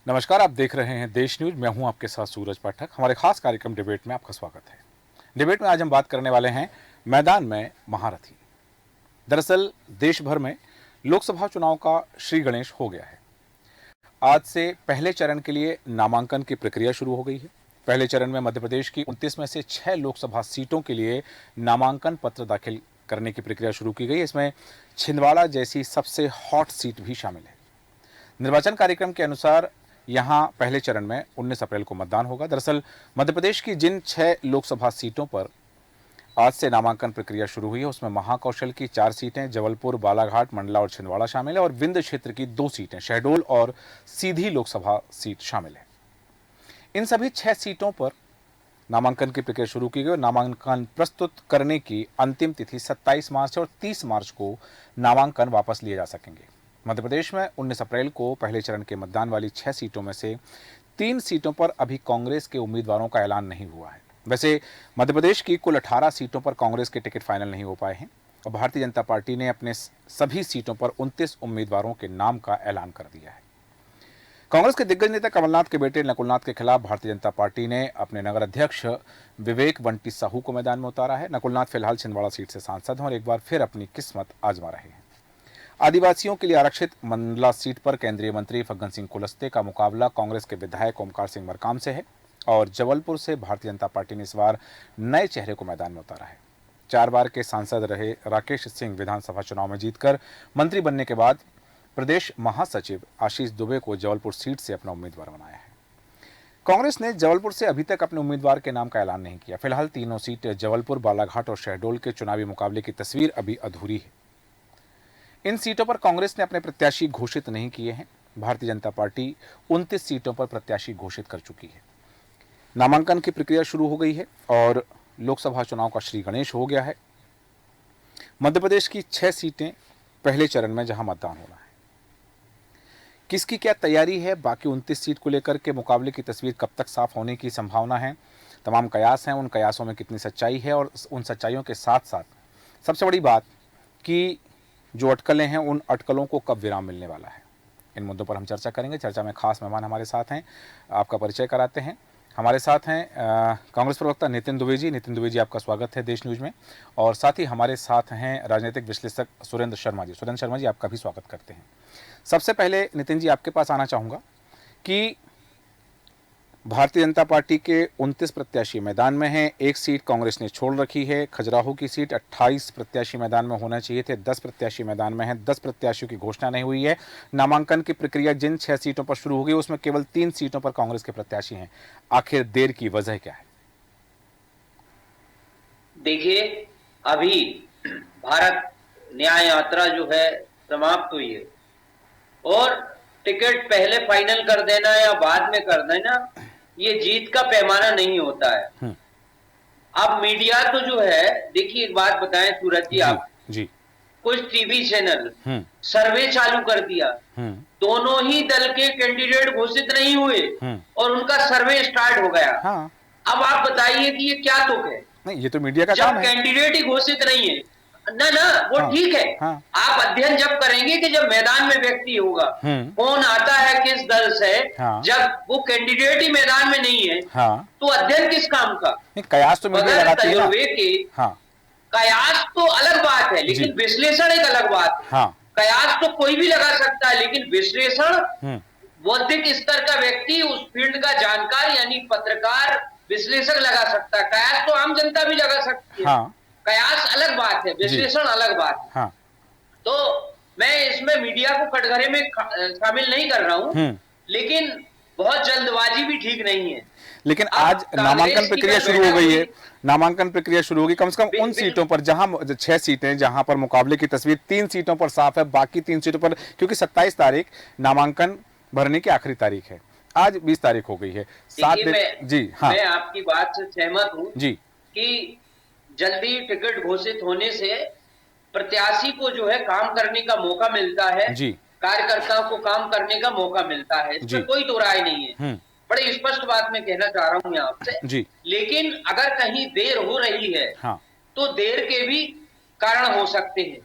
नमस्कार, आप देख रहे हैं देश न्यूज। मैं हूं आपके साथ सूरज पाठक। हमारे खास कार्यक्रम डिबेट में आपका स्वागत है। डिबेट में आज हम बात करने वाले हैं मैदान में महारथी। दरअसल देश भर में लोकसभा चुनाव का श्री गणेश हो गया है। आज से पहले चरण के लिए नामांकन की प्रक्रिया शुरू हो गई है। पहले चरण में मध्य प्रदेश की 29 में से 6 लोकसभा सीटों के लिए नामांकन पत्र दाखिल करने की प्रक्रिया शुरू की गई। इसमें छिंदवाड़ा जैसी सबसे हॉट सीट भी शामिल है। निर्वाचन कार्यक्रम के अनुसार यहां पहले चरण में 19 अप्रैल को मतदान होगा। दरअसल मध्य प्रदेश की जिन 6 लोकसभा सीटों पर आज से नामांकन प्रक्रिया शुरू हुई है उसमें महाकौशल की 4 सीटें, जबलपुर, बालाघाट, मंडला और छिंदवाड़ा शामिल है और विंध्य क्षेत्र की 2 सीटें, शहडोल और सीधी लोकसभा सीट शामिल है। इन सभी 6 सीटों पर नामांकन की प्रक्रिया शुरू की गई और नामांकन प्रस्तुत करने की अंतिम तिथि 27 मार्च और 30 मार्च को नामांकन वापस लिए जा सकेंगे। मध्य प्रदेश में 19 अप्रैल को पहले चरण के मतदान वाली 6 सीटों में से 3 सीटों पर अभी कांग्रेस के उम्मीदवारों का ऐलान नहीं हुआ है। वैसे मध्य प्रदेश की कुल 18 सीटों पर कांग्रेस के टिकट फाइनल नहीं हो पाए हैं और भारतीय जनता पार्टी ने अपने सभी सीटों पर 29 उम्मीदवारों के नाम का ऐलान कर दिया है। कांग्रेस के दिग्गज नेता कमलनाथ के बेटे नकुलनाथ के खिलाफ भारतीय जनता पार्टी ने अपने नगर अध्यक्ष विवेक बंटी साहू को मैदान में उतारा है। नकुलनाथ फिलहाल छिंदवाड़ा सीट से सांसद हैं और एक बार फिर अपनी किस्मत आजमा रहे हैं। आदिवासियों के लिए आरक्षित मंडला सीट पर केंद्रीय मंत्री फग्गन सिंह कुलस्ते का मुकाबला कांग्रेस के विधायक ओमकार सिंह मरकाम से है और जबलपुर से भारतीय जनता पार्टी ने इस बार नए चेहरे को मैदान में उतारा है। 4 बार के सांसद रहे राकेश सिंह विधानसभा चुनाव में जीतकर मंत्री बनने के बाद प्रदेश महासचिव आशीष दुबे को जबलपुर सीट से अपना उम्मीदवार बनाया है। कांग्रेस ने जबलपुर से अभी तक अपने उम्मीदवार के नाम का ऐलान नहीं किया। फिलहाल तीनों सीट जबलपुर, बालाघाट और शहडोल के चुनावी मुकाबले की तस्वीर अभी अधूरी है। इन सीटों पर कांग्रेस ने अपने प्रत्याशी घोषित नहीं किए हैं। भारतीय जनता पार्टी 29 सीटों पर प्रत्याशी घोषित कर चुकी है। नामांकन की प्रक्रिया शुरू हो गई है और लोकसभा चुनाव का श्री गणेश हो गया है। मध्य प्रदेश की 6 सीटें पहले चरण में जहां मतदान होना है। किसकी क्या तैयारी है, बाकी 29 सीट को लेकर के मुकाबले की तस्वीर कब तक साफ होने की संभावना है, तमाम कयास हैं, उन कयासों में कितनी सच्चाई है और उन सच्चाइयों के साथ साथ सबसे बड़ी बात कि जो अटकलें हैं उन अटकलों को कब विराम मिलने वाला है, इन मुद्दों पर हम चर्चा करेंगे। चर्चा में खास मेहमान हमारे साथ हैं, आपका परिचय कराते हैं। हमारे साथ हैं कांग्रेस प्रवक्ता नितिन दुबे जी। नितिन दुबे जी, आपका स्वागत है देश न्यूज में। और साथ ही हमारे साथ हैं राजनीतिक विश्लेषक सुरेंद्र शर्मा जी। सुरेंद्र शर्मा जी, आपका भी स्वागत करते हैं। सबसे पहले नितिन जी, आपके पास आना चाहूँगा कि भारतीय जनता पार्टी के 29 प्रत्याशी मैदान में हैं। एक सीट कांग्रेस ने छोड़ रखी है, खजुराहो की सीट। 28 प्रत्याशी मैदान में होना चाहिए थे, 10 प्रत्याशी मैदान में हैं। 10 प्रत्याशियों की घोषणा नहीं हुई है। नामांकन की प्रक्रिया जिन 6 सीटों पर शुरू हो गई उसमें केवल 3 सीटों पर कांग्रेस के प्रत्याशी हैं। आखिर देर की वजह क्या है? देखिए, अभी भारत न्याय यात्रा जो है समाप्त हुई है और टिकट पहले फाइनल कर देना या बाद में कर देना ये जीत का पैमाना नहीं होता है। अब मीडिया तो जो है, देखिए एक बात बताएं सूरज जी, आप जी कुछ टीवी चैनल सर्वे चालू कर दिया, दोनों ही दल के कैंडिडेट घोषित नहीं हुए और उनका सर्वे स्टार्ट हो गया। हाँ। अब आप बताइए कि ये क्या तुक है? नहीं, ये तो मीडिया का जब काम है। कैंडिडेट ही घोषित नहीं है ना वो हाँ, ठीक है। हाँ। आप अध्ययन जब करेंगे कि जब मैदान में व्यक्ति होगा, कौन आता है किस दल से, हाँ। जब वो कैंडिडेट ही मैदान में नहीं है, हाँ। तो अध्ययन किस काम का? कयास तो मीडिया लगाती है ना। तजुर्बे के हाँ। कयास तो अलग बात है, लेकिन विश्लेषण एक अलग बात है। हाँ। कयास तो कोई भी लगा सकता है, लेकिन विश्लेषण बौद्धिक स्तर का व्यक्ति, उस फील्ड का जानकार यानी पत्रकार, विश्लेषण लगा सकता है। कयास तो आम जनता भी लगा सकती है। हाँ। कयास अलग बात है, विश्लेषण अलग बात है। हाँ। तो मैं इसमें मीडिया को कटघरे में शामिल नहीं कर रहा हूं, लेकिन बहुत जल्दबाजी भी ठीक नहीं है। लेकिन आज नामांकन प्रक्रिया शुरू हो गई है। नामांकन प्रक्रिया शुरू होगी कम से कम उन सीटों पर जहां 6 सीटें जहां पर मुकाबले की तस्वीर 3 सीटों पर साफ है, बाकी 3 सीटों पर, क्योंकि 27 तारीख नामांकन भरने की आखिरी तारीख है, आज 20 तारीख हो गई है। 7 दिन। जी हाँ, मैं आपकी बात से सहमत हूं जी कि जल्दी टिकट घोषित होने से प्रत्याशी को जो है काम करने का मौका मिलता है, जी, कार्यकर्ताओं को काम करने का मौका मिलता है, इसमें कोई दो राय नहीं है। बड़ी स्पष्ट बात मैं कहना चाह रहा हूं यहाँ आपसे। लेकिन अगर कहीं देर हो रही है, हाँ, तो देर के भी कारण हो सकते हैं।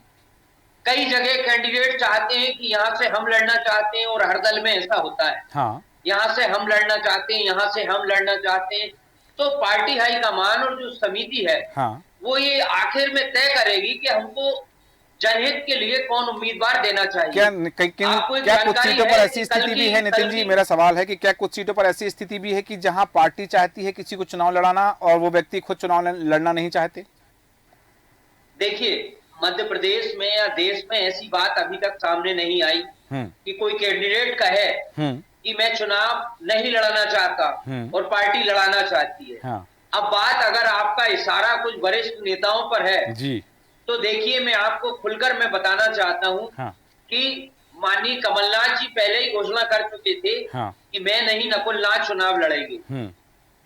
कई जगह कैंडिडेट चाहते हैं कि यहाँ से हम लड़ना चाहते हैं और हर दल में ऐसा होता है। हाँ। यहाँ से हम लड़ना चाहते हैं, यहाँ से हम लड़ना चाहते हैं। तो पार्टी हाईकमान और जो समिति है, हाँ। वो ये आखिर में तय करेगी कि हमको जनहित के लिए कौन उम्मीदवार देना चाहिए। आपको एक क्या कुछ जानकारी सीटों पर है ऐसी कि कल स्थिति भी की है नितिन कल जी, की मेरा सवाल है कि क्या कुछ सीटों पर ऐसी स्थिति भी है कि जहां पार्टी चाहती है किसी को चुनाव लड़ाना और वो व्यक्ति खुद चुनाव लड़ना नहीं चाहते? देखिए, मध्य प्रदेश में या देश में ऐसी बात अभी तक सामने नहीं आई हम्म। कि कोई कैंडिडेट कहे हम्म। कि मैं चुनाव नहीं लड़ना चाहता और पार्टी लड़ाना चाहती है। हाँ। अब बात अगर आपका इशारा कुछ वरिष्ठ नेताओं पर है, जी। तो देखिए मैं आपको खुलकर मैं बताना चाहता हूं हाँ। कि माननीय कमलनाथ जी पहले ही घोषणा कर चुके थे हाँ। कि मैं नहीं नकुलनाथ चुनाव लड़ेंगे।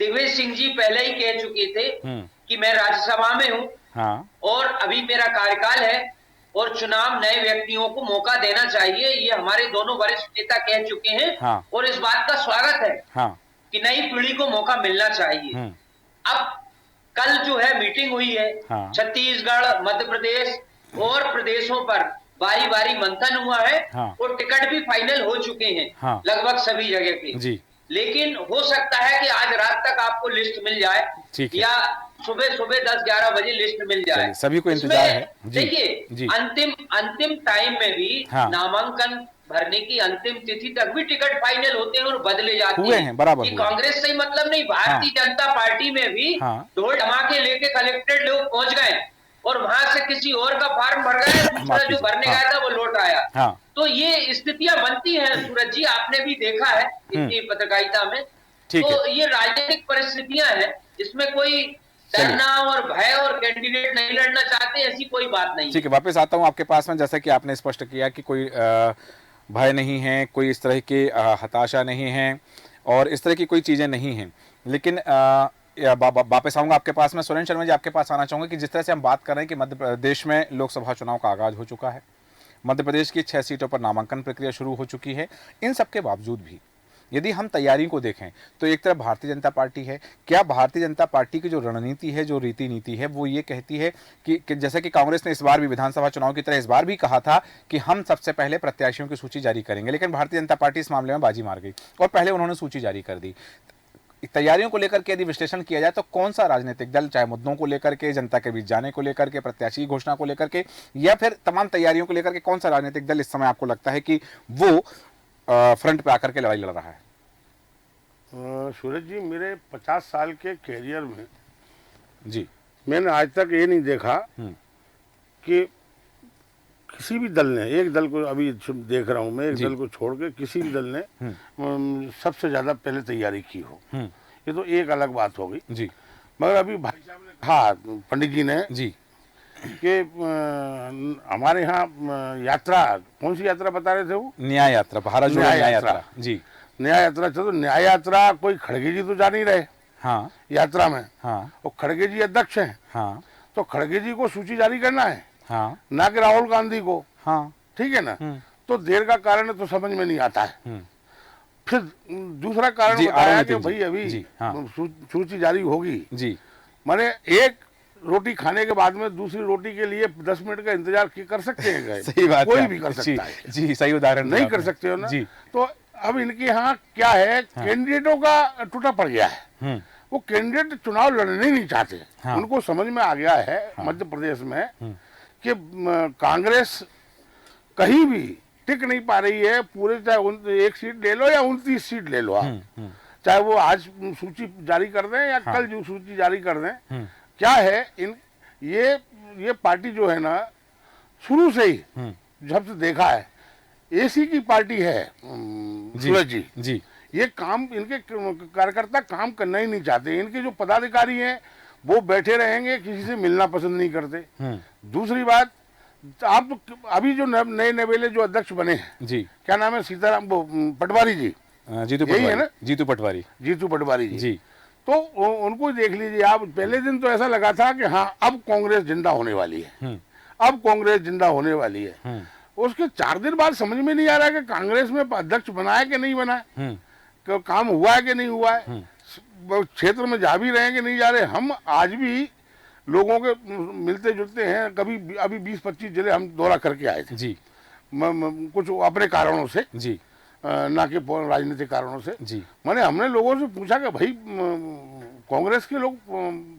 दिग्विजय सिंह जी पहले ही कह चुके थे कि मैं राज्यसभा में हूं, हाँ। और अभी मेरा कार्यकाल है और चुनाव नए व्यक्तियों को मौका देना चाहिए, ये हमारे दोनों वरिष्ठ नेता कह चुके हैं। हाँ। और इस बात का स्वागत है हाँ। कि नई पीढ़ी को मौका मिलना चाहिए। अब कल जो है मीटिंग हुई है, हाँ। छत्तीसगढ़, मध्य प्रदेश और प्रदेशों पर बारी बारी मंथन हुआ है। हाँ। और टिकट भी फाइनल हो चुके हैं। हाँ। लगभग सभी जगह पे जी। लेकिन हो सकता है कि आज रात तक आपको लिस्ट मिल जाए, या सुबह सुबह 10-11 बजे लिस्ट मिल जाए। सभी को इंतजार है। देखिए, अंतिम टाइम में भी नामांकन भरने की अंतिम तिथि तक भी टिकट फाइनल होते हैं और बदले जाते हैं। बराबर ये कांग्रेस से ही मतलब नहीं, भारतीय जनता पार्टी में भी ढोल धमाके लेके कलेक्टेड लोग पहुंच गए और वहां से किसी और का फार्म भर गया, दूसरा जो भरने गया था वो लौट आया। तो ये स्थितियां बनती हैं सूरज जी, आपने भी देखा है इतनी पत्रकारिता में। तो ये राजनीतिक परिस्थितियां हैं, इसमें कोई डरना और भय और कैंडिडेट नहीं लड़ना चाहते ऐसी कोई बात नहीं। ठीक है, वापस आता हूं आपके पास में। जैसा कि आपने स्पष्ट किया कि कोई भय नहीं है, कोई इस तरह की हताशा नहीं है और इस तरह की कोई चीज़ें नहीं हैं, लेकिन वापस आऊँगा आपके पास में। सुरेंद्र शर्मा जी, आपके पास आना चाहूँगा कि जिस तरह से हम बात कर रहे हैं कि मध्य प्रदेश में लोकसभा चुनाव का आगाज़ हो चुका है, मध्य प्रदेश की 6 सीटों पर नामांकन प्रक्रिया शुरू हो चुकी है। इन सब के बावजूद भी यदि हम तैयारी को देखें तो एक तरफ भारतीय जनता पार्टी है। क्या भारतीय जनता पार्टी की जो रणनीति है, जो रीति नीति है, वो ये कहती है कि जैसे कि कांग्रेस ने इस बार भी विधानसभा चुनाव की तरह इस बार भी कहा था कि हम सबसे पहले प्रत्याशियों की सूची जारी करेंगे, लेकिन भारतीय जनता पार्टी इस मामले में बाजी मार गई और पहले उन्होंने सूची जारी कर दी। तैयारियों को लेकर के यदि विश्लेषण किया जाए तो कौन सा राजनीतिक दल, चाहे मुद्दों को लेकर के, जनता के बीच जाने को लेकर के, प्रत्याशी की घोषणा को लेकर के, या फिर तमाम तैयारियों को लेकर के, कौन सा राजनीतिक दल इस समय आपको लगता है कि वो फ्रंट पे आकर के लड़ाई लड़ रहा है? सूरज जी, मेरे 50 साल के कैरियर में जी मैंने आज तक ये नहीं देखा कि किसी भी दल ने, एक दल को अभी देख रहा हूँ मैं, एक दल को छोड़ के किसी भी दल ने सबसे ज्यादा पहले तैयारी की हो। ये तो एक अलग बात हो गई जी। मगर अभी भाई साहब ने कहा, पंडित जी ने जी, कि हमारे यहाँ यात्रा, कौन सी यात्रा बता रहे थे वो? न्याय यात्रा, भारत जोड़ो न्याय यात्रा। जी, न्याय यात्रा। चलो, न्याय यात्रा कोई खड़गे जी तो जा नहीं रहे हाँ यात्रा में। हाँ। और खड़गे जी अध्यक्ष हैं। हाँ। तो खड़गे जी को सूची जारी करना है, हाँ, ना कि राहुल गांधी को। हाँ, ठीक है ना। तो देर का कारण तो समझ में नहीं आता है। फिर दूसरा कारण बताया कि भाई अभी सूची जारी होगी जी, माने एक रोटी खाने के बाद में दूसरी रोटी के लिए 10 मिनट का इंतजार कर सकते हैं? सही बात, कोई भी कर सकता है जी, सही उदाहरण नहीं कर सकते हो ना जी। तो अब इनके यहाँ क्या है, कैंडिडेटों का टूटा पड़ गया है। वो कैंडिडेट चुनाव लड़ने ही नहीं चाहते। उनको समझ में आ गया है मध्य प्रदेश में कि कांग्रेस कहीं भी टिक नहीं पा रही है। पूरे चाहे 1 सीट ले लो या 29 सीट ले लो आप, चाहे वो आज सूची जारी कर दें या कल जो सूची जारी कर दें। क्या है, ये पार्टी जो है ना, शुरू से ही जब से देखा है एसी की पार्टी है सूरज जी। ये काम, इनके कार्यकर्ता काम करना ही नहीं चाहते। इनके जो पदाधिकारी हैं वो बैठे रहेंगे, किसी से मिलना पसंद नहीं करते। दूसरी बात, आप तो अभी जो नए नवेले जो अध्यक्ष बने हैं जी, क्या नाम है, सीताराम पटवारी जी, जीतू पटवारी है ना, जीतू पटवारी जी। तो उनको देख लीजिए आप। पहले दिन तो ऐसा लगा था कि हाँ अब कांग्रेस जिंदा होने वाली है, अब कांग्रेस जिंदा होने वाली है। उसके 4 दिन बाद समझ में नहीं आ रहा है कि कांग्रेस में अध्यक्ष बनाया कि नहीं बनाया, काम हुआ है कि नहीं हुआ है, क्षेत्र में जा भी रहे हैं कि नहीं जा रहे। हम आज भी लोगों के मिलते जुलते हैं। कभी अभी 20-25 जिले हम दौरा करके आए थे जी, कुछ अपने कारणों से जी। ना कि राजनीतिक कारणों से। जी मैंने हमने लोगों से पूछा कि भाई कांग्रेस के लोग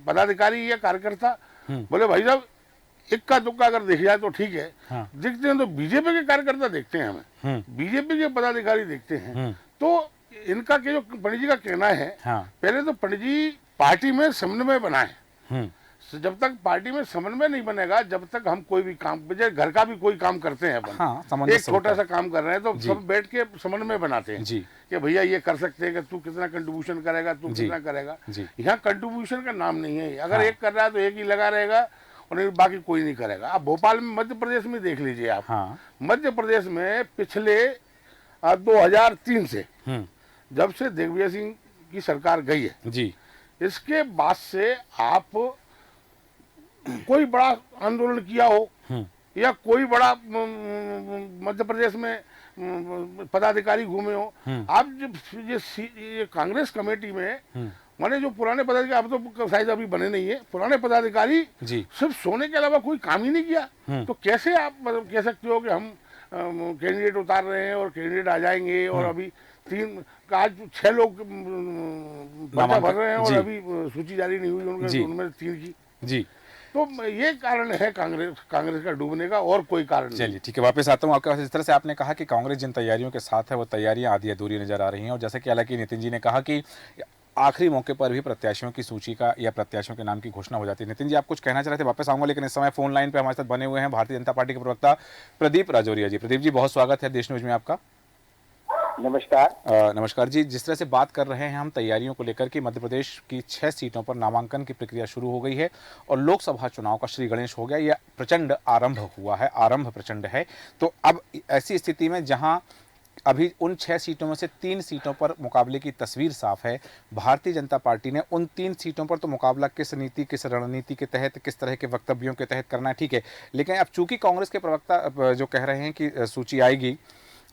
पदाधिकारी या कार्यकर्ता, बोले भाई साहब इक्का दुक्का अगर देखा जाए तो ठीक है, हाँ दिखते हैं तो बीजेपी के कार्यकर्ता देखते हैं हमें, बीजेपी के पदाधिकारी देखते हैं। तो इनका के जो पंडित जी का कहना है, हाँ पहले तो पंडित जी पार्टी में समन्वय बनाए। जब तक पार्टी में समन्वय नहीं बनेगा, जब तक हम कोई भी काम, घर का भी कोई काम करते हैं अपन, हाँ, एक छोटा सा काम कर रहे हैं तो सब बैठ के समन्वय बनाते हैं जी कि भैया ये कर सकते हैं, कि तू कितना कंट्रीब्यूशन करेगा, तू कितना करेगा। यहाँ कंट्रीब्यूशन का नाम नहीं है, अगर एक कर रहा है तो एक ही लगा रहेगा और बाकी कोई नहीं करेगा। आप भोपाल में, मध्य प्रदेश में देख लीजिए आप, मध्य प्रदेश में पिछले 2003 से जब से दिग्विजय सिंह की सरकार गई है जी, इसके बाद से आप कोई बड़ा आंदोलन किया हो या कोई बड़ा मध्य प्रदेश में पदाधिकारी घूमे हो, आप जब ये कांग्रेस कमेटी में माने जो पुराने पदाधिकारी, अब तो शायद अभी बने नहीं है, पुराने पदाधिकारी सिर्फ सोने के अलावा कोई काम ही नहीं किया। तो कैसे आप मतलब कह सकते हो कि हम कैंडिडेट उतार रहे हैं और कैंडिडेट आ जाएंगे, और अभी आज 6 लोग पर्चा भर रहे हैं और अभी सूची जारी नहीं हुई उनके, उनमें 3 की जी। तो ये कारण है कांग्रेस का डूबने का, और कोई कारण नहीं। चलिए ठीक है, वापस आता हूँ आपके पास। इस तरह से आपने कहा कि कांग्रेस जिन तैयारियों के साथ है वो तैयारियां आधी अधूरी नजर आ रही हैं, और जैसे कि हालांकि नितिन जी ने कहा कि आखिरी मौके पर भी प्रत्याशियों की सूची का या प्रत्याशियों के नाम की घोषणा हो जाती है। नितिन जी, आप कुछ कहना चाह रहे थे, वापस आऊंगा, लेकिन इस समय फोन लाइन पे हमारे साथ बने हुए हैं भारतीय जनता पार्टी के प्रवक्ता प्रदीप राजौरिया जी। प्रदीप जी, बहुत स्वागत है देश न्यूज में आपका। नमस्कार। नमस्कार जी। जिस तरह से बात कर रहे हैं हम तैयारियों को लेकर कि मध्य प्रदेश की 6 सीटों पर नामांकन की प्रक्रिया शुरू हो गई है और लोकसभा चुनाव का श्री गणेश हो गया, यह प्रचंड आरंभ हुआ है, आरंभ प्रचंड है। तो अब ऐसी स्थिति में जहां अभी उन 6 सीटों में से 3 सीटों पर मुकाबले की तस्वीर साफ है, भारतीय जनता पार्टी ने उन 3 सीटों पर तो मुकाबला किस नीति, किस रणनीति के तहत, किस तरह के वक्तव्यों के तहत करना है, ठीक है, लेकिन अब चूंकि कांग्रेस के प्रवक्ता जो कह रहे हैं कि सूची आएगी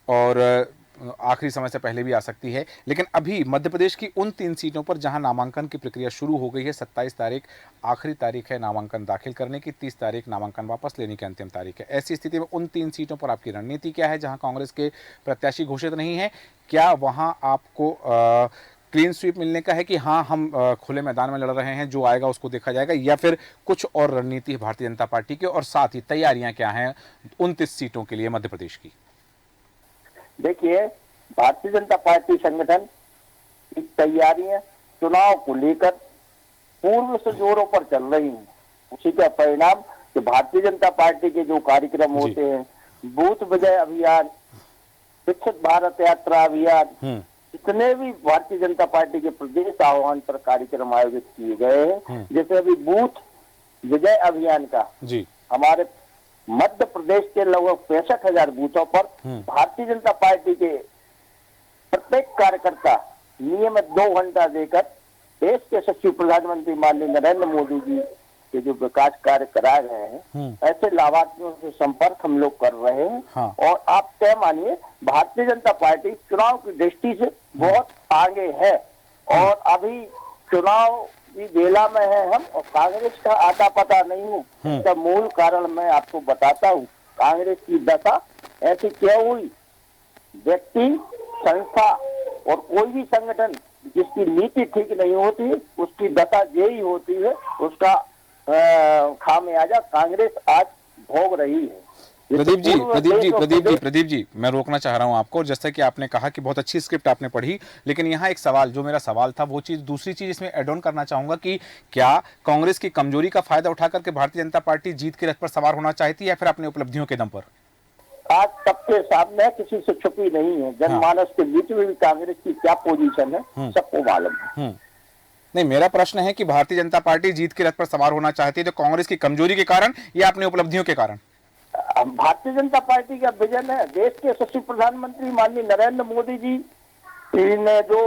और आखिरी समय से पहले भी आ सकती है, लेकिन अभी मध्य प्रदेश की उन 3 सीटों पर जहां नामांकन की प्रक्रिया शुरू हो गई है, 27 तारीख आखिरी तारीख है नामांकन दाखिल करने की, 30 तारीख नामांकन वापस लेने की अंतिम तारीख है। ऐसी स्थिति में उन 3 सीटों पर आपकी रणनीति क्या है जहां कांग्रेस के प्रत्याशी घोषित नहीं है? क्या वहां आपको क्लीन स्वीप मिलने का है कि हाँ हम खुले मैदान में लड़ रहे हैं, जो आएगा उसको देखा जाएगा, या फिर कुछ और रणनीति है भारतीय जनता पार्टी की, और साथ ही तैयारियां क्या हैं 29 सीटों के लिए मध्य प्रदेश की? देखिए, भारतीय जनता पार्टी संगठन की तैयारियां चुनाव को लेकर पूर्व से जोरों पर चल रही हैं। उसी का परिणाम कि भारतीय जनता पार्टी के जो कार्यक्रम होते हैं, बूथ विजय अभियान, विकसित भारत यात्रा अभियान, जितने भी भारतीय जनता पार्टी के प्रदेश आह्वान पर कार्यक्रम आयोजित किए गए हैं, जैसे अभी बूथ विजय अभियान का हमारे मध्य प्रदेश के लगभग 65,000 बूथों पर भारतीय जनता पार्टी के प्रत्येक कार्यकर्ता नियमित 2 घंटा देकर देश के यशस्वी प्रधानमंत्री माननीय नरेंद्र मोदी जी के जो विकास कार्य करा रहे हैं, ऐसे लाभार्थियों से संपर्क हम लोग कर रहे हैं। और आप तय मानिए, भारतीय जनता पार्टी चुनाव की दृष्टि से बहुत आगे है, और अभी चुनाव की बेला में है हम, और कांग्रेस का आता पता नहीं हूँ। इसका मूल कारण मैं आपको बताता हूँ। कांग्रेस की दशा ऐसी क्या हुई, व्यक्ति, संस्था और कोई भी संगठन जिसकी नीति ठीक नहीं होती, उसकी दशा यही होती है, उसका खामियाजा कांग्रेस आज भोग रही है। प्रदीप जी, मैं रोकना चाह रहा हूं आपको। जैसा कि आपने कहा कि बहुत अच्छी स्क्रिप्ट आपने पढ़ी, लेकिन यहाँ एक सवाल, जो मेरा सवाल था वो चीज, दूसरी चीज इसमें ऐड ऑन करना चाहूंगा कि क्या कांग्रेस की कमजोरी का फायदा उठा करके भारतीय जनता पार्टी जीत के रथ पर सवार होना चाहती है, या फिर अपनी उपलब्धियों के दम पर? आज सबके सामने किसी से छुपी नहीं है, जनमानस के बीच में भी कांग्रेस की क्या पोजीशन है सबको मालूम है। नहीं, मेरा प्रश्न है कि भारतीय जनता पार्टी जीत के रथ पर सवार होना चाहती है तो कांग्रेस की कमजोरी के कारण या अपनी उपलब्धियों के कारण? भारतीय जनता पार्टी का विजन है, देश के यशस्वी प्रधानमंत्री माननीय नरेंद्र मोदी जी ने जो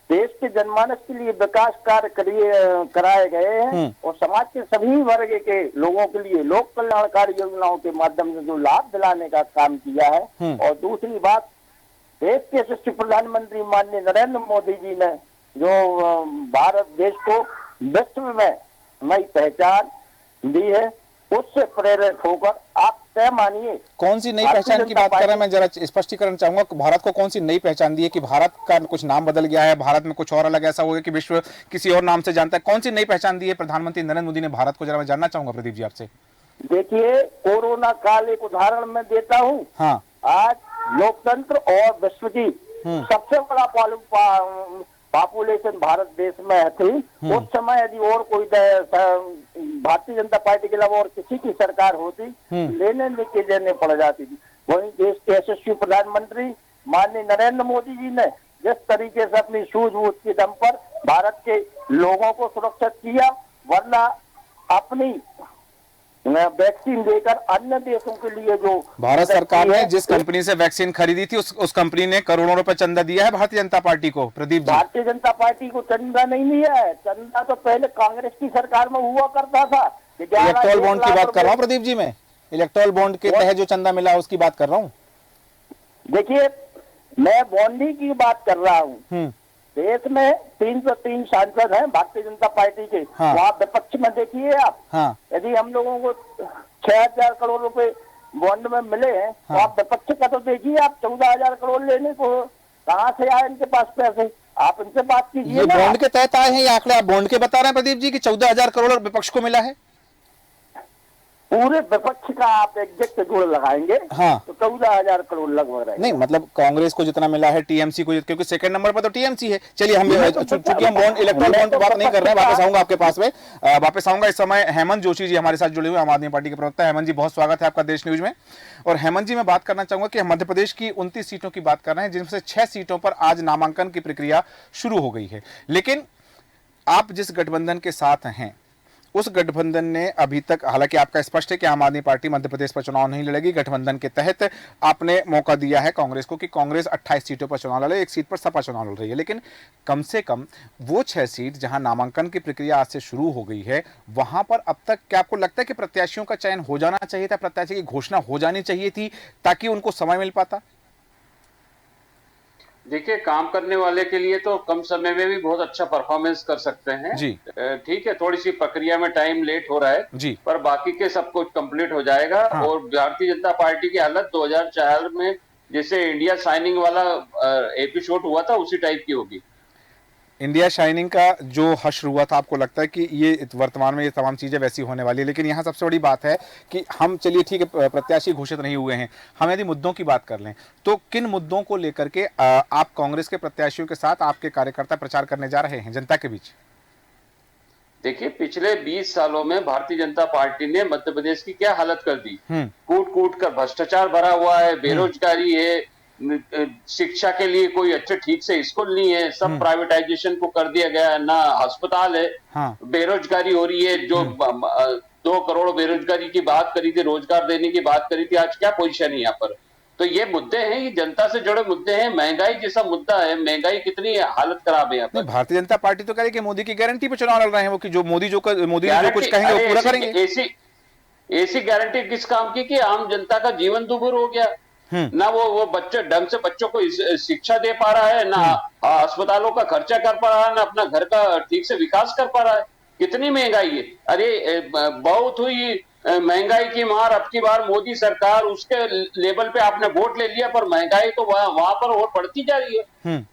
देश के जनमानस के लिए विकास कार्य कराए गए हैं, और समाज के सभी वर्ग के लोगों के लिए लोक कल्याणकारी योजनाओं के माध्यम से जो लाभ दिलाने का काम किया है। और दूसरी बात, देश के यशस्वी प्रधानमंत्री माननीय नरेंद्र मोदी जी ने जो भारत देश को विश्व में नई पहचान दी है, उससे प्रेरित होकर आप तय मानिए। कौन सी नई भारतीय पहचान की जनता बात कर रहे हैं? पार्टी- मैं जरा स्पष्टीकरण चाहूंगा कि भारत को कौन सी नई पहचान दी है कि भारत का कुछ नाम बदल गया है, भारत में कुछ और अलग ऐसा हो गया कि विश्व किसी और नाम से जानता है? कौन सी नई पहचान दी है प्रधानमंत्री नरेंद्र मोदी ने भारत को, जरा मैं जानना चाहूंगा प्रदीप जी आपसे। देखिए, कोरोना काल एक उदाहरण मैं देता हूँ। हाँ। आज लोकतंत्र और विश्व की सबसे बड़ा पॉपुलेशन भारत देश में थी। उस समय यदि और कोई भारतीय जनता पार्टी के अलावा और किसी की सरकार होती, लेने के देने पड़ जाती थी। वहीं देश के यशस्वी प्रधानमंत्री माननीय नरेंद्र मोदी जी ने जिस तरीके से अपनी सूझबूझ के दम पर भारत के लोगों को सुरक्षित किया, वरना अपनी वैक्सीन देकर अन्य देशों के लिए जो भारत सरकार ने जिस कंपनी से वैक्सीन खरीदी थी उस कंपनी ने करोड़ों रुपए चंदा दिया है भारतीय जनता पार्टी को। प्रदीप जी, भारतीय जनता पार्टी को चंदा नहीं लिया है। चंदा तो पहले कांग्रेस की सरकार में हुआ करता था। इलेक्टोरल बॉन्ड की बात कर रहा हूँ प्रदीप जी, मैं इलेक्टोरल बॉन्ड के तहत जो चंदा मिला उसकी बात कर रहा हूँ। देखिए, मैं बॉन्डी की बात कर रहा हूँ। देश में 303 सांसद हैं भारतीय जनता पार्टी के। हाँ। वहाँ विपक्ष में देखिए आप। हाँ। यदि हम लोगों को 6,000 करोड़ रुपए बॉन्ड में मिले हैं, तो आप विपक्ष का तो देखिए आप 14,000 करोड़ लेने को कहाँ से आए इनके पास पैसे? आप इनसे बात कीजिए ये ना। बॉन्ड के तहत आए हैं ये आंकड़े, आप बॉन्ड के बता रहे हैं प्रदीप जी कि 14,000 करोड़ विपक्ष को मिला है? पूरे विपक्ष का आप एग्जैक्ट जोड़ लगाएंगे हाँ। तो 14,000 करोड़ लगभग रहेगा। नहीं, मतलब कांग्रेस को जितना मिला है, टीएमसी को, क्योंकि सेकंड नंबर पर तो टीएमसी है। चलिए, हम चूंकि हम बॉन्ड इलेक्ट्रॉल बॉन्ड पर बात नहीं कर रहे हैं, वापस आऊंगा आपके पास में। वापस आऊंगा। इस समय हेमंत जोशी जी हमारे साथ जुड़े हुए, आम आदमी पार्टी के प्रवक्ता। हेमंत जी, बहुत स्वागत है आपका देश न्यूज में। और हेमंत जी, मैं बात करना चाहूंगा कि मध्य प्रदेश की 29 सीटों की बात कर रहे हैं, जिनमें से 6 सीटों पर आज नामांकन की प्रक्रिया शुरू हो गई है। लेकिन आप जिस गठबंधन के साथ हैं उस गठबंधन ने अभी तक, हालांकि आपका स्पष्ट है कि आम आदमी पार्टी मध्य प्रदेश पर चुनाव नहीं लड़ेगी, गठबंधन के तहत आपने मौका दिया है कांग्रेस को कि कांग्रेस 28 सीटों पर चुनाव लड़े, एक सीट पर सपा चुनाव लड़ रही है। लेकिन कम से कम वो 6 सीट जहां नामांकन की प्रक्रिया आज से शुरू हो गई है, वहां पर अब तक क्या आपको लगता है कि प्रत्याशियों का चयन हो जाना चाहिए था, प्रत्याशी की घोषणा हो जानी चाहिए थी ताकि उनको समय मिल पाता? देखिए, काम करने वाले के लिए तो कम समय में भी बहुत अच्छा परफॉर्मेंस कर सकते हैं जी। ठीक है, थोड़ी सी प्रक्रिया में टाइम लेट हो रहा है जी, पर बाकी के सब कुछ कंप्लीट हो जाएगा। हाँ। और भारतीय जनता पार्टी की हालत 2004 में जैसे इंडिया साइनिंग वाला एपिसोड हुआ था उसी टाइप की होगी। इंडिया शाइनिंग का जो हश्र हुआ था, आपको लगता है कि ये वर्तमान में ये तमाम चीजें वैसी होने वाली है? लेकिन यहाँ सबसे बड़ी बात है कि हम, चलिए ठीक है, प्रत्याशी घोषित नहीं हुए हैं, हम यदि मुद्दों की बात कर लें तो किन मुद्दों को लेकर के आप कांग्रेस के प्रत्याशियों के साथ आपके कार्यकर्ता प्रचार करने जा रहे हैं जनता के बीच? देखिए, पिछले 20 सालों में भारतीय जनता पार्टी ने मध्य प्रदेश की क्या हालत कर दी। कूट कूट कर भ्रष्टाचार भरा हुआ है, बेरोजगारी है, शिक्षा के लिए कोई अच्छे ठीक से स्कूल नहीं है, सब प्राइवेटाइजेशन को कर दिया गया, ना अस्पताल है। हाँ। बेरोजगारी हो रही है, जो 2 करोड़ बेरोजगारी की बात करी थी, रोजगार देने की बात करी थी, आज क्या पोजीशन है यहाँ पर? तो ये मुद्दे हैं, ये जनता से जुड़े मुद्दे हैं। महंगाई जैसा मुद्दा है, महंगाई कितनी हालत खराब है यहाँ पर। भारतीय जनता पार्टी तो कह रही है कि मोदी की गारंटी पे चुनाव लड़ रहे हैं वो, कि जो मोदी जो कुछ कहेंगे वो पूरा करेंगे। ऐसी गारंटी किस काम की कि आम जनता का जीवन दुभर हो गया? ना वो बच्चे ढंग से बच्चों को शिक्षा दे पा रहा है, ना अस्पतालों का खर्चा कर पा रहा है, ना अपना घर का ठीक से विकास कर पा रहा है। कितनी महंगाई है! अरे बहुत हुई महंगाई की मार। अब की बार मोदी सरकार, उसके लेवल पे आपने वोट ले लिया पर महंगाई तो वहां पर और बढ़ती जा रही है।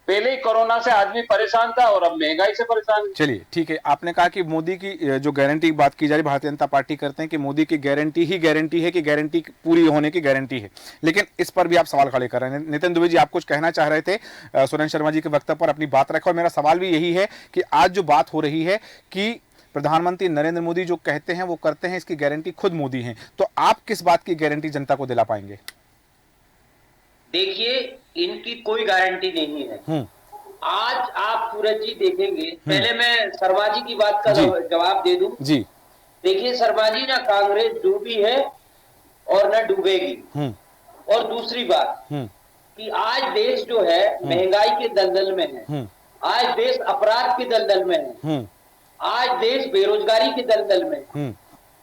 पहले ही कोरोना से आदमी परेशान था और अब महंगाई से परेशान है। चलिए ठीक है, आपने कहा कि मोदी की जो गारंटी की बात की जा रही, भारतीय जनता पार्टी करते हैं कि मोदी की गारंटी ही गारंटी है, कि गारंटी पूरी होने की गारंटी है। लेकिन इस पर भी आप सवाल खड़े कर रहे हैं। नितिन दुबे जी, आप कुछ कहना चाह रहे थे सुरेंद्र शर्मा जी के वक्तव्य पर, अपनी बात रखो। और मेरा सवाल भी यही है कि आज जो बात हो रही है कि प्रधानमंत्री नरेंद्र मोदी जो कहते हैं वो करते हैं, इसकी गारंटी खुद मोदी हैं, तो आप किस बात की गारंटी जनता को दिला पाएंगे? देखिए, इनकी कोई गारंटी नहीं है। आज आप सूरज जी देखेंगे, पहले मैं शर्मा जी की बात का जवाब दे दूं जी। देखिए शर्मा जी, ना कांग्रेस डूबी है और न डूबेगी। और दूसरी बात कि आज देश जो है महंगाई के दलदल में है, आज देश अपराध के दलदल में है, आज देश बेरोजगारी के दलदल में,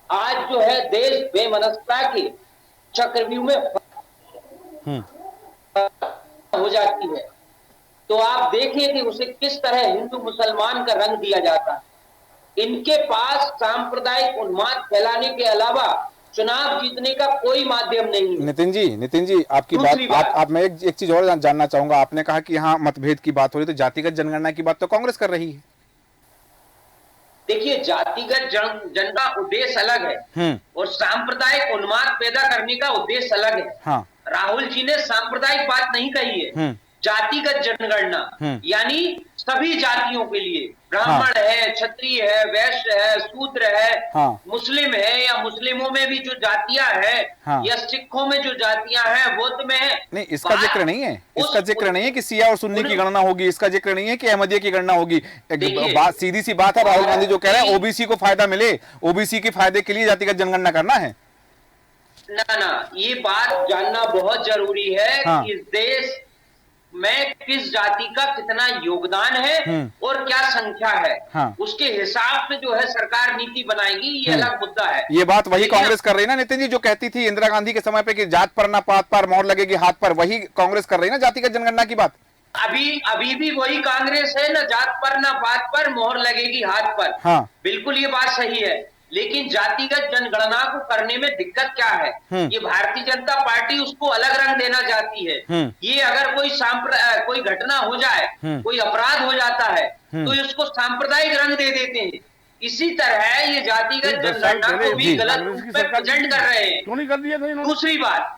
आज जो है देश बेमनस्ता के चक्रव्यूह में हो जाती है। तो आप देखिए कि उसे किस तरह हिंदू मुसलमान का रंग दिया जाता है। इनके पास सांप्रदायिक उन्माद फैलाने के अलावा चुनाव जीतने का कोई माध्यम नहीं है। नितिन जी आपकी बात मैं एक चीज और जानना चाहूंगा। आपने कहा कि यहाँ मतभेद की बात हो रही, तो जातिगत जनगणना की बात तो कांग्रेस कर रही है। देखिए, जातिगत जनगणना उद्देश्य अलग है और सांप्रदायिक उन्माद पैदा करने का उद्देश्य अलग है। हाँ। राहुल जी ने सांप्रदायिक बात नहीं कही है। जातिगत जनगणना यानी सभी जातियों के लिए, ब्राह्मण है, क्षत्रिय है, वैश्य है, शूद्र है, मुस्लिम है, या मुस्लिमों में भी जो जातियां हैं, या सिखों में जो जातियां हैं, बौद्ध में है। नहीं, इसका जिक्र नहीं है। इसका जिक्र नहीं है कि सिया और सुन्नी की गणना होगी। इसका जिक्र नहीं है कि अहमदिया की गणना होगी। बात सीधी सी बात है, राहुल गांधी जो कह रहे हैं ओबीसी को फायदा मिले, ओबीसी के फायदे के लिए जातिगत जनगणना करना है। ना, ये बात जानना बहुत जरूरी है कि इस देश में किस जाति का कितना योगदान है और क्या संख्या है। उसके हिसाब से जो है सरकार नीति बनाएगी, ये अलग मुद्दा है। ये बात वही कांग्रेस कर रही है ना नितिन जी, जो कहती थी इंदिरा गांधी के समय पे कि जात पर ना पात पर मोहर लगेगी हाथ पर, वही कांग्रेस कर रही है ना जातिगत जनगणना की बात। अभी भी वही कांग्रेस है ना, जात पर ना पात पर मोहर लगेगी हाथ पर। बिल्कुल ये बात सही है, लेकिन जातिगत जनगणना को करने में दिक्कत क्या है? ये भारतीय जनता पार्टी उसको अलग रंग देना चाहती है। ये अगर कोई घटना हो जाए, कोई अपराध हो जाता है, तो इसको सांप्रदायिक रंग दे देते हैं। इसी तरह ये जातिगत जनगणना को भी गलत रूप में प्रेजेंट कर रहे हैं। क्यों नहीं कर दिया? दूसरी बात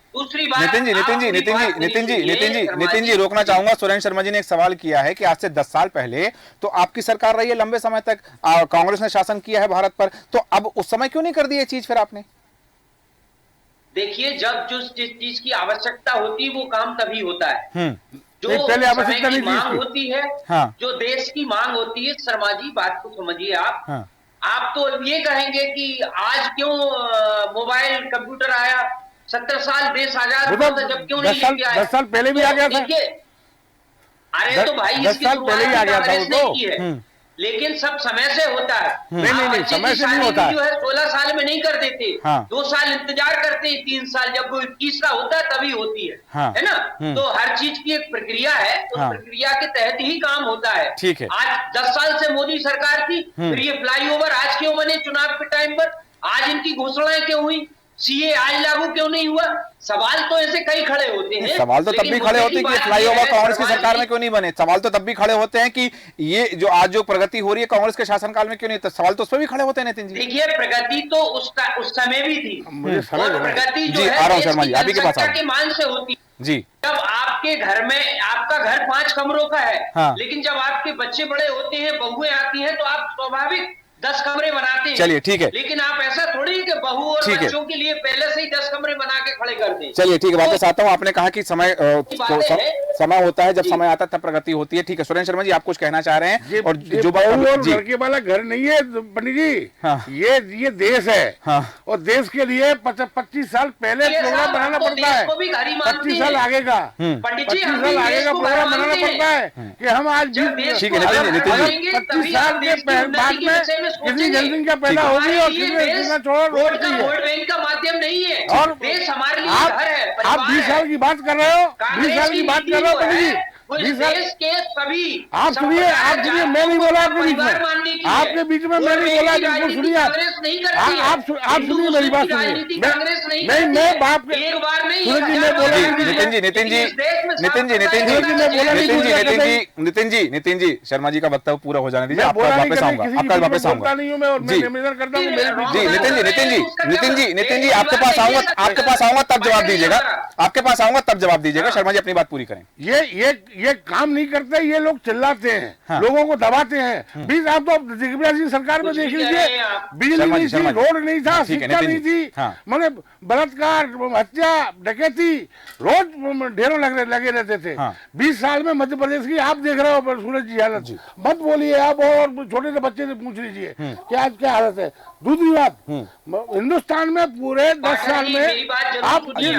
नितिन जी रोकना चाहूंगा। सुरेंद्र शर्मा जी ने एक सवाल किया है कि आज से 10 साल पहले तो आपकी सरकार रही है, लंबे समय तक कांग्रेस ने शासन किया है भारत पर, तो अब उस समय क्यों नहीं कर दी ये चीज फिर आपने? देखिए, जब जिस चीज की आवश्यकता होती है वो काम तभी होता है जो पहले आवश्यकता की नहीं मांग होती है। जो देश की मांग होती है। शर्मा जी, बात को समझिए आप। आप तो ये कहेंगे कि आज क्यों मोबाइल कंप्यूटर आया, 17 साल देश आजाद हुआ था, जब क्यों नहीं लेके आया? 10 साल पहले भी आ गया था। अरे तो भाई, 10 साल पहले ही आ गया था वो तो। लेकिन सब समय से होता है। नहीं, समय से नहीं होता है। जो है 16 साल में नहीं कर देते। 2 साल इंतजार करते हैं, 3 साल, जब वो 21 का होता है तभी होती है ना। तो हर चीज की एक प्रक्रिया है, उस प्रक्रिया के तहत ही काम होता है। ठीक है। आज 10 साल से मोदी सरकार थी, फिर ये फ्लाईओवर आज क्यों बने चुनाव के टाइम पर? आज इनकी घोषणाएं क्यों हुई? सीए आज लागू क्यों नहीं हुआ? सवाल तो ऐसे कई खड़े होते हैं। सवाल तो तब भी खड़े होते हैं कि फ्लाईओवर कांग्रेस की सरकार में क्यों नहीं बने। सवाल तो तब भी खड़े होते हैं कि ये जो आज जो प्रगति हो रही है कांग्रेस के शासनकाल में क्यों नहीं। तो सवाल तो उस पर भी खड़े होते हैं नितिन जी। देखिए, प्रगति तो उस समय भी थी, और प्रगति जो है आराम शर्मा जी, अभी के पास के मान से होती जी। जब आपके घर में, आपका घर 5 कमरों का है, लेकिन जब आपके बच्चे बड़े होते हैं, बहुएं आती हैं, तो आप स्वाभाविक 10 कमरे बनाते हैं। चलिए ठीक है। लेकिन आप ऐसा थोड़ी कि बहू और बच्चों के लिए पहले से ही 10 कमरे बना के खड़े कर दें। चलिए ठीक है, वापस आता हूँ। आपने कहा कि समय होता है, जब समय आता है तब प्रगति होती है। ठीक है, सुरेंद्र शर्मा जी आप कुछ कहना चाह रहे हैं? और जो लड़के वाला घर नहीं है पंडित जी, ये देश है और देश के लिए 25 साल पहले प्रोग्राम बनाना पड़ता है। 25 साल आगे का, 25 साल आगे का प्रोग्राम बनाना पड़ता है कि हम आज 25 साल के बाद में कितनी जनसंख्या पैदा होगी और कितना छोड़ा रोड वोट बैंक का माध्यम नहीं है। और देश हमारे लिए घर है, आप 20 साल की बात कर रहे हो, 20 साल की बात कर रहे हो पंडित जी। देश के सभी आप सुनिए, मैं नहीं बोला आपके बीच में, आपके बीच में मैं नहीं बोला, बिल्कुल सुनिए आप सुनिए मेरी बात सुनिए। नहीं, मैं बाप एक बार नहीं, मैं बोला नितिन जी शर्मा जी का वक्तव्य पूरा हो जाने दीजिए। आपका वापस आऊंगा, आपका वापस आऊंगा नहीं हूं मैं, और मैं निवेदन करता हूं जी। नितिन जी आपके पास आऊंगा तब जवाब दीजिएगा। आपके पास आऊंगा तब जवाब दीजिएगा। शर्मा जी अपनी बात पूरी करें। ये काम नहीं करते, ये लोग चिल्लाते हैं, लोगों को दबाते हैं। 20 आप तो दिग्विजय सिंह सरकार में देख लीजिए, बिजली नहीं थी, रोड नहीं था, शिक्षा नहीं थी, मैंने बलात्कार, हत्या, डकैती रोज ढेरों लगे रहते थे। 20 साल में मध्य प्रदेश की आप देख रहे हो सूरज जी हालत। मत बोलिए आप, और छोटे से बच्चे से पूछ लीजिए कि आज क्या हालत है। दूसरी बात, हिंदुस्तान में पूरे 10 साल में आप ये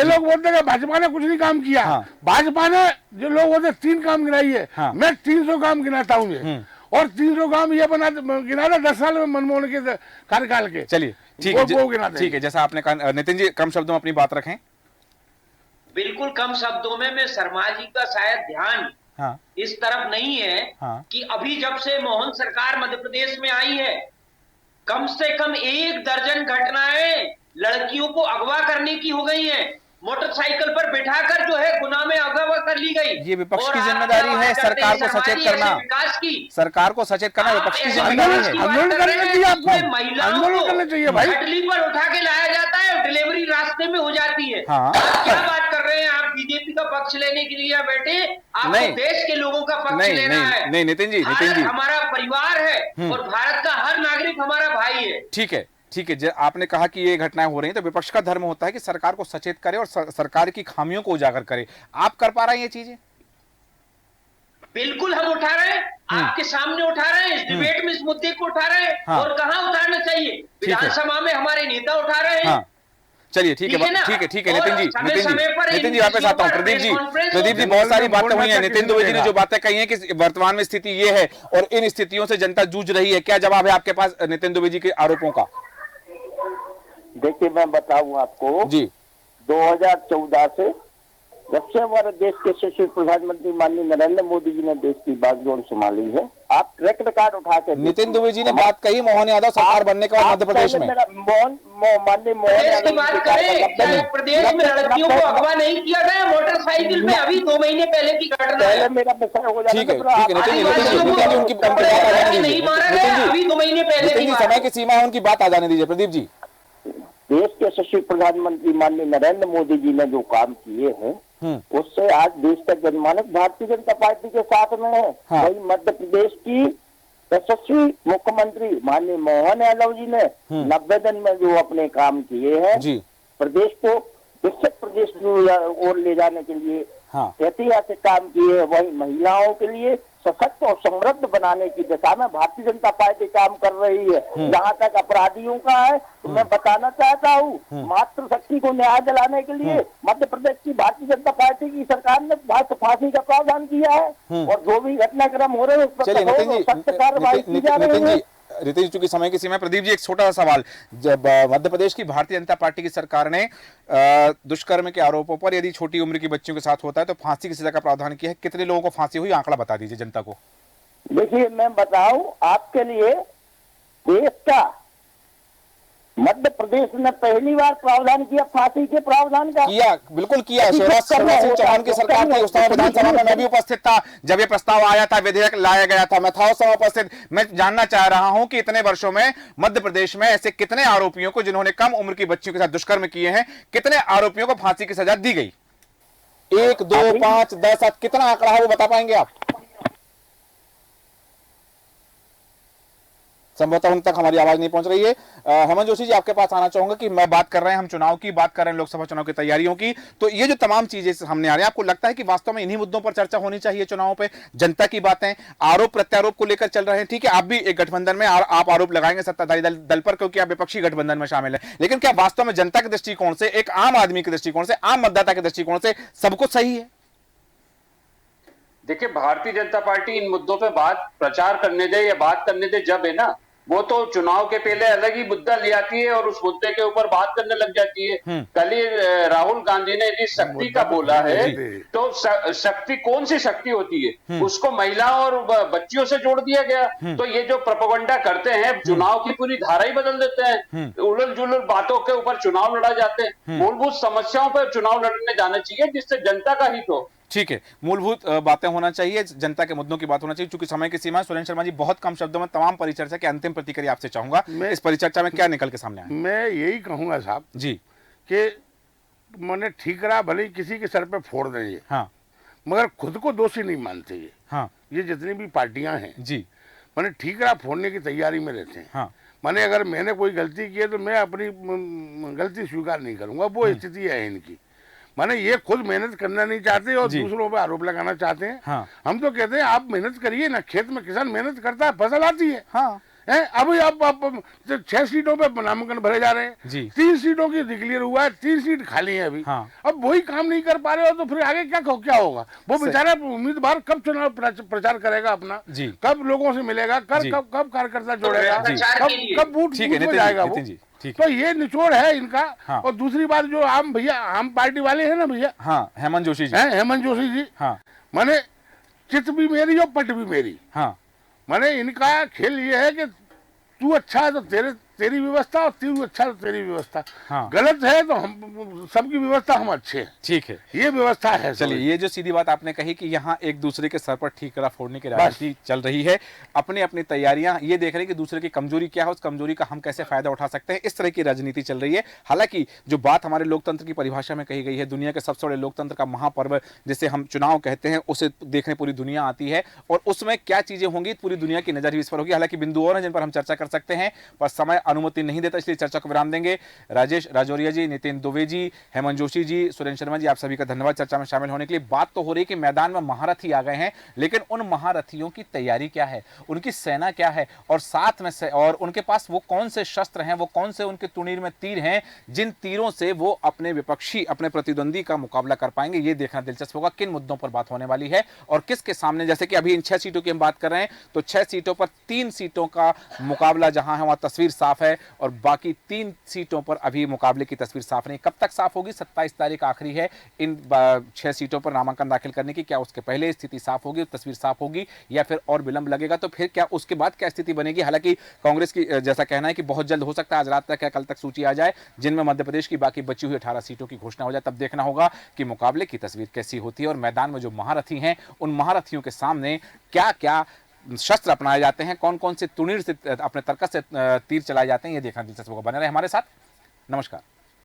लोग बोलते हैं भाजपा ने कुछ नहीं काम किया। भाजपा ने जो लोग होते 3 काम गिनाई है, मैं 300 काम गिनाता हूँ ये, और 300 काम ये गिना 10 साल में मनमोहन के कार्यकाल के। चलिए ठीक है, जैसा आपने कहा। नितिन जी कम शब्दों में अपनी बात रखें। बिल्कुल कम शब्दों में। मैं शर्मा जी का शायद ध्यान इस तरफ नहीं है कि अभी जब से मोहन सरकार मध्य प्रदेश में आई है, कम से कम 1 दर्जन घटनाएं लड़कियों को अगवा करने की हो गई हैं, मोटरसाइकिल पर बिठाकर जो है गुनाह में अगवा कर ली गई। ये विपक्ष और की आप जिम्मेदारी क्या है बात करते सरकार हैं को सचेत हमारी करना, ऐसे विकास की। सरकार को सचेत करना विपक्ष की ऐसे जिम्मेदारी विकास है। की बात आंदोलन कर रहे करना हैं, चाहिए आपको, जिसमें महिलाओं आंदोलन को करना चाहिए भाई। खटली पर उठा के लाया जाता है और डिलीवरी रास्ते में हो जाती है। हाँ। आप क्या बात कर रहे हैं? आप बीजेपी का पक्ष लेने के लिए बैठे, आपको नहीं। देश के लोगों का पक्ष नहीं, लेना नहीं, है। नहीं, नितिन जी, नितिन भारत जी। हमारा परिवार है और भारत का हर नागरिक हमारा भाई है। ठीक है, ठीक है, आपने कहा कि ये घटनाएं हो रही हैं तो विपक्ष का धर्म होता है कि सरकार को सचेत करे और सरकार की खामियों को उजागर करे। आप कर पा रहे हैं ये चीजें? बिल्कुल हम उठा रहे हैं, आपके सामने उठा रहे हैं, इस डिबेट में इस मुद्दे को उठा रहे हैं। हाँ। और कहां उठाना चाहिए? है। विधानसभा में हमारे नेता उठा रहे हैं। हाँ, चलिए ठीक है, ना? ठीक है, ठीक है, और नितिन जी, समय नितिन समय पर जी, नितिन जी इन वापस आता हूँ। चीजों पर प्रदीप जी, प्रेस कॉन्फ्रेंस प्रदीप जी, होती बहुत सारी बातें बोलना हुई हैं। क्या नितिन दुबे जी ने किसी जो बातें कही हैं कि वर्तमान में स्थिति ये है और इन स्थितियों से जनता जूझ रही है, क्या जवाब है आपके पास नितिन दुबे जी के आरोपों का? देखिए मैं बताऊं आपको जी 2014 से जब से हमारे देश के यशस्वी प्रधानमंत्री माननीय नरेंद्र मोदी जी ने देश की बागडोर संभाली है, आप ट्रैक रिकॉर्ड उठा के नितिन दुबे जी ने बात कही मोहन यादव सरकार बनने के बाद मध्य प्रदेश में। माननीय मोहन प्रदेश यादव की बात करें, क्या प्रदेश में लड़कियों को अगवा नहीं किया गया मोटरसाइकिल में? अभी 2 महीने पहले की घटना पहले है। मेरा विषय हो जाए। ठीक है, ठीक है, नितिन जी, नितिन जी, नितिन जी, उनकी बात आ जाने दीजिए। नहीं मारा नितिन गया, जी, अभी 2 महीने पहले नितिन की जी, बात समय है। की सीमा है, उनकी बात आ जाने दीजिए। प्रदीप जी, देश के यशस्वी प्रधानमंत्री माननीय नरेंद्र मोदी जी ने जो काम किए हैं उससे आज देश का जनमानस भारतीय जनता पार्टी के साथ में है। हाँ। वही मध्य प्रदेश की यशस्वी मुख्यमंत्री माननीय मोहन यादव जी ने 90 दिन में जो अपने काम किए हैं जी, प्रदेश को विकसित प्रदेश की ओर ले जाने के लिए हाँ, ऐतिहासिक काम किए हैं। वही महिलाओं के लिए सशक्त और समृद्ध बनाने की दिशा में भारतीय जनता पार्टी काम कर रही है। जहाँ तक अपराधियों का है तो मैं बताना चाहता हूँ, मातृशक्ति को न्याय दिलाने के लिए मध्य प्रदेश की भारतीय जनता पार्टी की सरकार ने फांसी का प्रावधान किया है और जो भी घटनाक्रम हो रहे हैं उस पर चलिए नितिन जी, सख्त कार्रवाई की जा रही है। नितिन जी, चूंकि समय की सीमा है, प्रदीप जी एक छोटा सा सवाल, जब मध्य प्रदेश की भारतीय जनता पार्टी की सरकार ने दुष्कर्म के आरोपों पर यदि छोटी उम्र की बच्चियों के साथ होता है तो फांसी की सजा का प्रावधान किया है, कितने लोगों को फांसी हुई, आंकड़ा बता दीजिए जनता को। देखिए मैं बताऊं आपके लिए, देश का मध्य प्रदेश ने पहली बार प्रावधान किया फांसी के प्रावधान का। किया, बिल्कुल किया। शिवराज सिंह चौहान की सरकार थी, उस समय विधानसभा में मैं भी उपस्थित था जब ये प्रस्ताव आया था, विधेयक लाया गया था, मैं था उस समय उपस्थित। मैं जानना चाह रहा हूं कि इतने वर्षों में मध्य प्रदेश में ऐसे कितने आरोपियों को जिन्होंने कम उम्र की बच्चियों के साथ दुष्कर्म किए हैं, कितने आरोपियों को फांसी की सजा दी गई? 1, 2, 5, 10, कितना आंकड़ा है वो बता पाएंगे आप? संभवतः उन तक हमारी आवाज नहीं पहुंच रही है। हेमंत जोशी जी, आपके पास आना चाहूंगा कि मैं बात कर रहे हैं, हम चुनाव की बात कर रहे हैं, लोकसभा चुनाव की तैयारियों की, तो ये जो तमाम चीजें सामने आ रही हैं, आपको लगता है कि वास्तव में इन्हीं मुद्दों पर चर्चा होनी चाहिए चुनावों पे? जनता की बातें, आरोप प्रत्यारोप को लेकर चल रहे हैं, ठीक है, आप भी एक गठबंधन में आप आरोप लगाएंगे सत्ताधारी दल पर क्योंकि आप विपक्षी गठबंधन में शामिल है, लेकिन क्या वास्तव में जनता के दृष्टिकोण से, एक आम आदमी के दृष्टिकोण से, आम मतदाता के दृष्टिकोण से सब कुछ सही है? देखिए, भारतीय जनता पार्टी इन मुद्दों पे बात प्रचार करने दे या बात करने दे जब है ना, वो तो चुनाव के पहले अलग ही मुद्दा ले आती है और उस मुद्दे के ऊपर बात करने लग जाती है। कल ही राहुल गांधी ने यदि शक्ति का बोला है तो शक्ति कौन सी शक्ति होती है? उसको महिलाओं और बच्चियों से जोड़ दिया गया। तो ये जो प्रोपेगेंडा करते हैं, चुनाव की पूरी धारा ही बदल देते हैं। उलझ जुलझ बातों के ऊपर चुनाव लड़ा जाते हैं। मूलभूत समस्याओं पर चुनाव लड़ने जाना चाहिए जिससे जनता का हित हो। ठीक है, मूलभूत बातें होना चाहिए, जनता के मुद्दों की बात होना चाहिए। चूंकि समय की सीमा है, सुरेंद्र शर्मा जी बहुत कम शब्दों में तमाम परिचर्चा के अंतिम प्रतिक्रिया आपसे चाहूंगा। इस परिचर्चा में क्या निकल के सामने आया? मैं यही कहूंगा साहब जी कि मैंने ठीकरा भले ही किसी के सर पे फोड़ देंगे, हाँ, मगर खुद को दोषी नहीं मानते ये। हाँ, ये जितनी भी पार्टियां हैं जी, मैंने ठीकरा फोड़ने की तैयारी में रहते हैं। हाँ, माने अगर मैंने कोई गलती की है तो मैं अपनी गलती स्वीकार नहीं करूंगा, वो स्थिति है इनकी। माने ये खुद मेहनत करना नहीं चाहते और दूसरों पे आरोप लगाना चाहते हैं। हाँ, हम तो कहते हैं आप मेहनत करिए ना, खेत में किसान मेहनत करता है, फसल आती है। हाँ, अभी आप 6 सीटों पे नामांकन भरे जा रहे हैं जी। 3 सीटों की डिक्लेयर हुआ है, 3 सीट खाली है अभी। हाँ। अब वही काम नहीं कर पा रहे हो तो फिर आगे क्या होगा? वो बेचारा उम्मीदवार कब चुनाव प्रचार करेगा अपना, जी। कब लोगों से मिलेगा, कब कार्यकर्ता जोड़ेगा, कब बूथ में जाएगा वो? तो ये निचोड़ है इनका। हाँ। और दूसरी बात जो आम पार्टी वाले हैं ना भैया, हाँ, हेमंत जोशी जी, हेमंत जोशी जी, हाँ, माने चित भी मेरी और पट भी मेरी। हाँ, माने इनका खेल ये है कि तू अच्छा है तो तेरी व्यवस्था, और तू अच्छा है तो तेरी व्यवस्था। हाँ। गलत है तो हम सबकी व्यवस्था हम अच्छे हैं, ठीक है। ये व्यवस्था है। चलिए, ये जो सीधी बात आपने कही कि यहाँ एक दूसरे के सर पर ठीकरा फोड़ने की राजनीति चल रही है, अपनी अपनी तैयारियां ये देख रहे हैं कि दूसरे की कमजोरी क्या है, उस कमजोरी का हम कैसे फायदा उठा सकते हैं, इस तरह की राजनीति चल रही है। हालांकि जो बात हमारे लोकतंत्र की परिभाषा में कही गई है, दुनिया के सबसे बड़े लोकतंत्र का महापर्व जिसे हम चुनाव कहते हैं, उसे देखने पूरी दुनिया आती है और उसमें क्या चीजें होंगी पूरी दुनिया की नजर भी इस पर होगी। हालांकि बिंदु और हैं जिन पर हम चर्चा कर सकते हैं, पर समय अनुमति नहीं देता, इसलिए चर्चा को विराम देंगे। राजेश राजौरिया जी, नितिन दुबे जी, हेमंत जोशी जी, सुरेंद्र शर्मा जी, आप सभी का धन्यवाद चर्चा में शामिल होने के लिए। बात तो हो रही है कि मैदान में महारथी आ गए हैं, लेकिन उन महारथियों की तैयारी क्या है, उनकी सेना क्या है, और साथ में से और उनके पास वो कौन से शस्त्र हैं, वो कौन से उनके तुणीर में तीर हैं जिन तीरों से वो अपने विपक्षी, अपने प्रतिद्वंदी का मुकाबला कर पाएंगे। ये देखना दिलचस्प होगा किन मुद्दों पर बात होने वाली है और किसके सामने। जैसे कि अभी इन 6 सीटों की हम बात कर रहे हैं, तो 6 सीटों पर 3 सीटों का मुकाबला जहां है वहां तस्वीर साफ है, और बाकी 3 सीटों पर अभी मुकाबले की तस्वीर साफ नहीं। कब तक साफ होगी? 27 तारीख आखिरी है इन 6 सीटों पर नामांकन दाखिल करने की। क्या उसके पहले स्थिति साफ होगी, तस्वीर साफ होगी, या फिर और विलंब लगेगा? तो फिर क्या उसके बाद क्या स्थिति बनेगी? हालांकि कांग्रेस की जैसा कहना है कि बहुत जल्द हो सकता है, आज रात तक या कल तक सूची आ जाए जिनमें मध्य प्रदेश की बाकी बची हुई 18 सीटों की घोषणा हो जाए। तब देखना होगा कि मुकाबले की तस्वीर कैसी होती है और मैदान में जो महारथी हैं उन महारथियों के सामने क्या क्या शस्त्र अपनाए जाते हैं, कौन कौन से तुणीर से अपने तर्कस से तीर चलाए जाते हैं, ये देखना दिलचस्प होगा। बने रहे हमारे साथ। नमस्कार।